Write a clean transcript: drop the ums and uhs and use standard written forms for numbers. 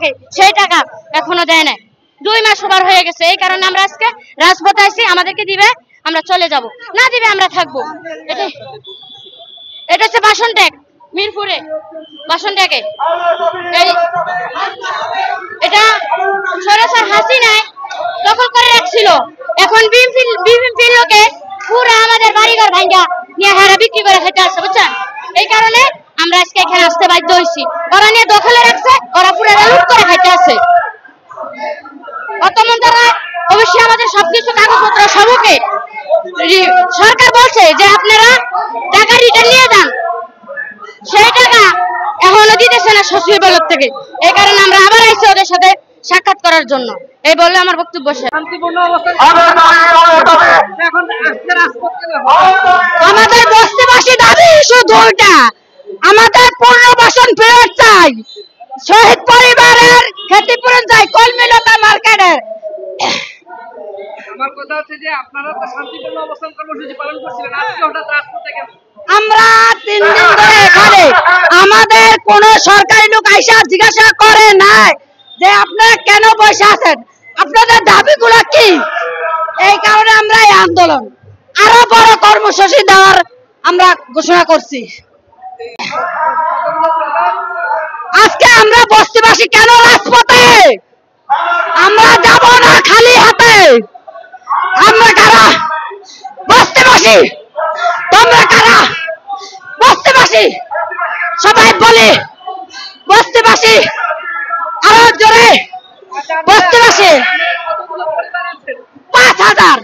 লাগে সেই টাকা এখনো দেয় না। 2 মাস ওভার হয়ে গেছে। এই কারণে আমরা আজকে রাজপথে আইছি। আমাদেরকে দিবে আমরা চলে যাব, না দিবে আমরা থাকবো। এটা হচ্ছে বাসন ট্যাগ, মিরপুরে বাসন ট্যাগে। এটা সরাসরি হাসিনায় দখল করে রাখছিল। এখন বিএনপি লোকে পুরো আমাদের বাড়িঘর ভাঙ্গা নিয়ে হারা বিক্রি করে খেতে আসছে, বুঝছেন? এই কারণে আমরা আজকে এখানে আসতে বাধ্য হয়েছি। ওরা নিয়ে দখলে রাখছে, ওরা পুরো লুট করে খাইতে আসছে। বর্তমান তারা অবশ্যই আমাদের সবকিছু কাগজপত্র সবকে সরকার বলছে যে আপনারা টাকা রিটার্ন নিয়ে যান, সেই টাকা এখনো দিতেছে না সচিবালয় থেকে। এই কারণে আমরা আবার আইছি ওদের সাথে সাক্ষাৎ করার জন্য। এই বললে আমার বক্তব্য শেষ। আমাদের বস্তিবাসী দাবি শুধু ওইটা, আমাদের পুনর্বাসন ফেরত চাই, শহীদ পরিবারের ক্ষতিপূরণ চাই, কলমিলতা মার্কেটের। আমার কথা হচ্ছে যে আপনারা তো শান্তিপূর্ণ অবস্থান কর্মসূচি পালন করছিলেন, আজকে হঠাৎ রাজপথে কেন? আমরা 3 দিন ধরে এখানে, আমাদের কোন সরকারি লোক আইসা জিজ্ঞাসা করে নাই যে আপনারা কেন বসে আছেন, আপনাদের দাবিগুলো কি। এই কারণে আমরা এই আন্দোলন আরো বড় কর্মসূচি দেওয়ার আমরা ঘোষণা করছি। আজকে আমরা বস্তিবাসী কেন রাজপথে, আমরা যাব না খালি হাতে। আমরা কারা? বস্তিবাসী। তোমরা কারা? বস্তিবাসী। সবাই বলে বস্তিবাসী, আরো জোরে বস্তিবাসী। 5000।